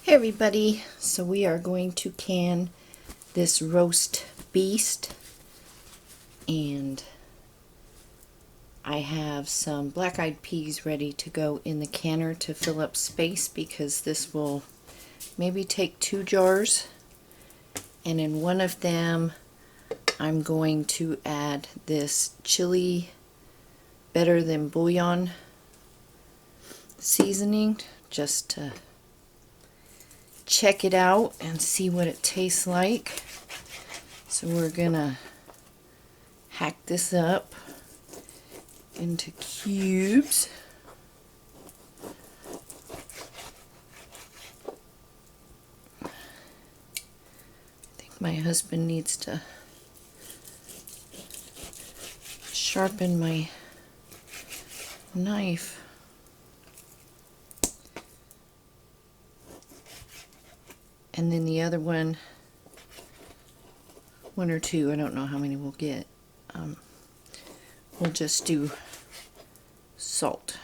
Hey everybody, so we are going to can this roast beast, and I have some black-eyed peas ready to go in the canner to fill up space because this will maybe take 2 jars, and in one of them I'm going to add this chili better than bouillon seasoning just to check it out and see what it tastes like. So we're gonna hack this up into cubes. I think my husband needs to sharpen my knife. And then the other one or two, I don't know how many we'll get, we'll just do salt.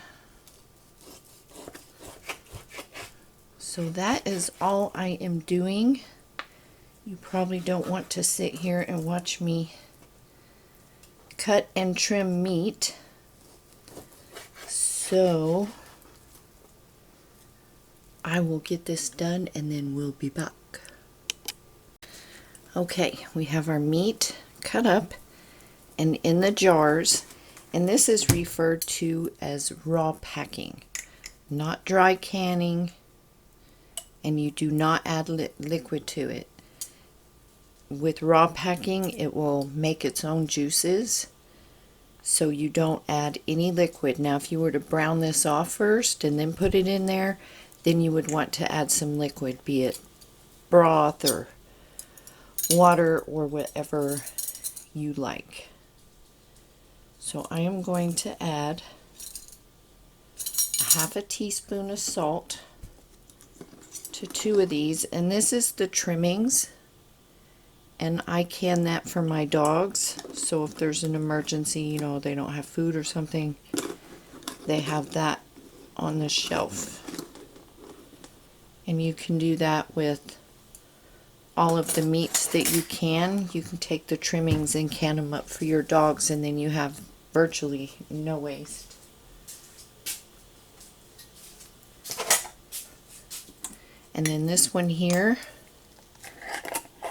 So that is all I am doing. You probably don't want to sit here and watch me cut and trim meat. So I will get this done and then we'll be back. Okay, we have our meat cut up and in the jars, and this is referred to as raw packing, not dry canning, and you do not add liquid to it. With raw packing, it will make its own juices, so you don't add any liquid. Now if you were to brown this off first and then put it in there, then you would want to add some liquid, be it broth or water or whatever you like. So I am going to add a 1/2 teaspoon of salt to 2 of these, and this is the trimmings, and I can that for my dogs, so if there's an emergency, you know, they don't have food or something, they have that on the shelf. And you can do that with all of the meats that you can. You can take the trimmings and can them up for your dogs, and then you have virtually no waste. And then this one here,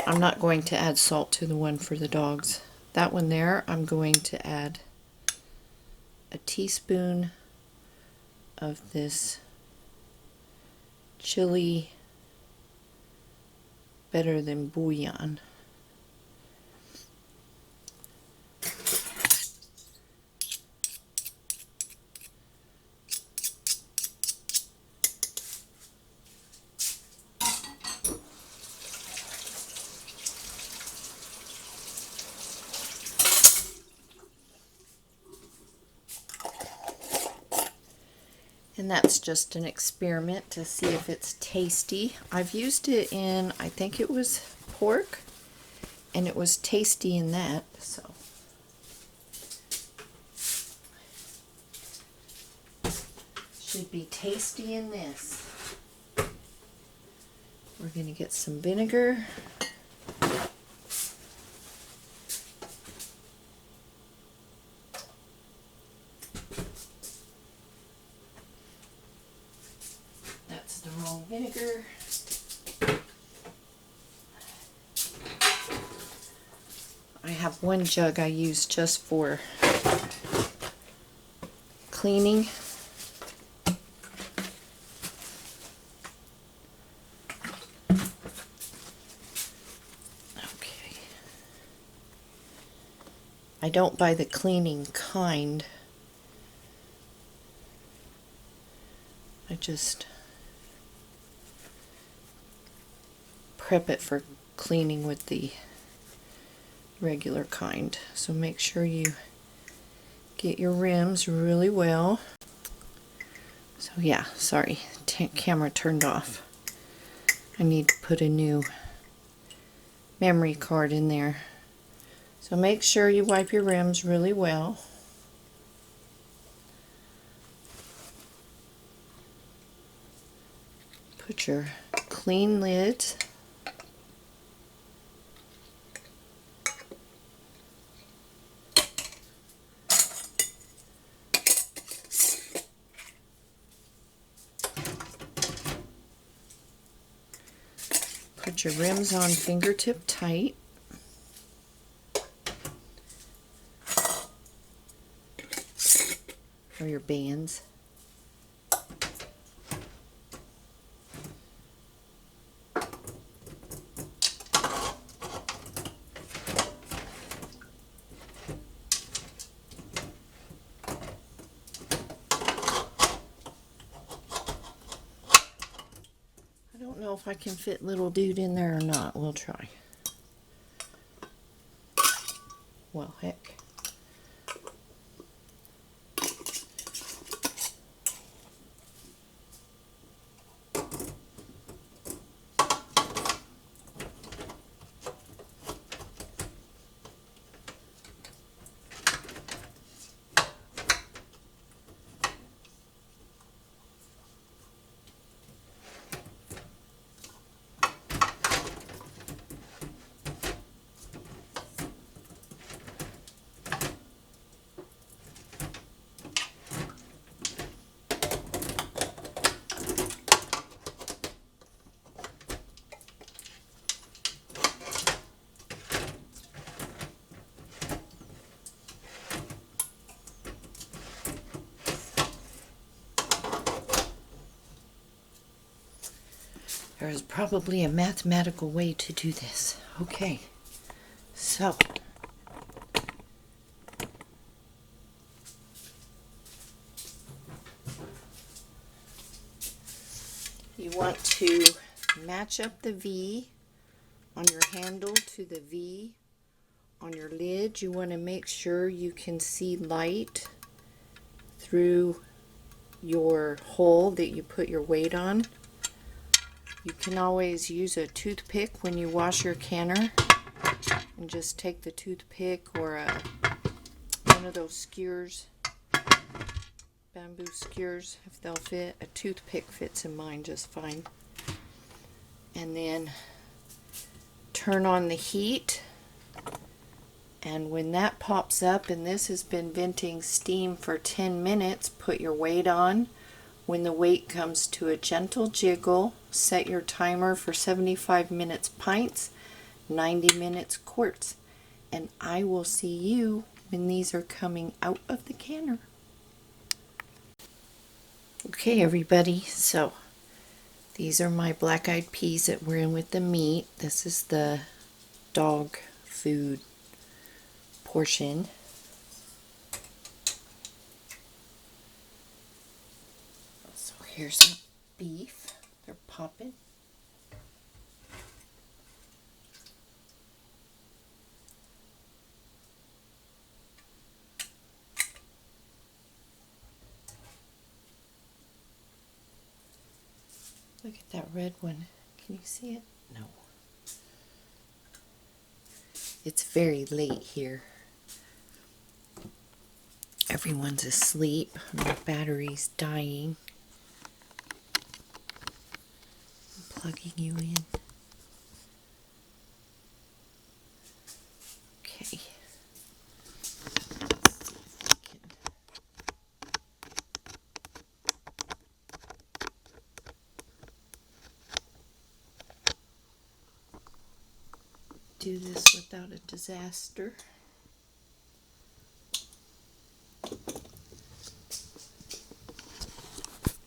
I'm not going to add salt to the one for the dogs. That one there, I'm going to add a teaspoon of this chili better than bouillon. And that's just an experiment to see if it's tasty. I've used it in, I think it was pork, and it was tasty in that, so. Should be tasty in this. We're going to get some vinegar. That's the wrong vinegar. I have one jug I use just for cleaning. Okay. I don't buy the cleaning kind. I just prep it for cleaning with the regular kind. So make sure you get your rims really well. So yeah, sorry, camera turned off. I need to put a new memory card in there. So make sure you wipe your rims really well. Put your clean lids. Put your rims on fingertip tight. Or your bands. I don't know if I can fit little dude in there or not. We'll try. Well, heck. There's probably a mathematical way to do this. Okay, so you want to match up the V on your handle to the V on your lid. You want to make sure you can see light through your hole that you put your weight on. You can always use a toothpick when you wash your canner, and just take the toothpick or one of those skewers, bamboo skewers, if they'll fit. A toothpick fits in mine just fine. And then turn on the heat, and when that pops up, and this has been venting steam for 10 minutes, put your weight on. When the weight comes to a gentle jiggle, set your timer for 75 minutes pints, 90 minutes quarts, and I will see you when these are coming out of the canner. Okay, everybody, so these are my black-eyed peas that were in with the meat. This is the dog food portion. So here's some beef. They're popping. Look at that red one. Can you see it? No. It's very late here. Everyone's asleep. My battery's dying. I'm plugging you in. Okay. Do this without a disaster.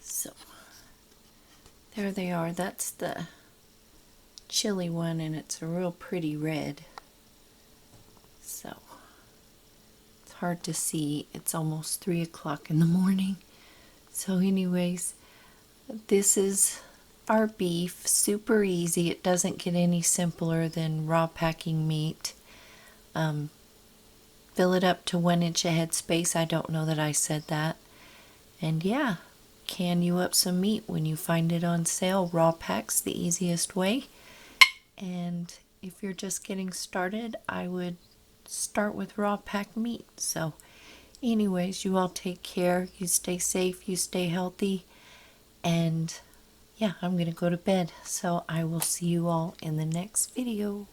So there they are. That's the chili one, and it's a real pretty red. So it's hard to see. It's almost 3 o'clock in the morning. So anyways, this is our beef. Super easy. It doesn't get any simpler than raw packing meat. Fill it up to 1 inch ahead space. I don't know that I said that. And yeah, can you up some meat when you find it on sale. Raw pack's the easiest way. And if you're just getting started, I would start with raw pack meat. So anyways, you all take care. You stay safe. You stay healthy. And yeah, I'm going to go to bed. So I will see you all in the next video.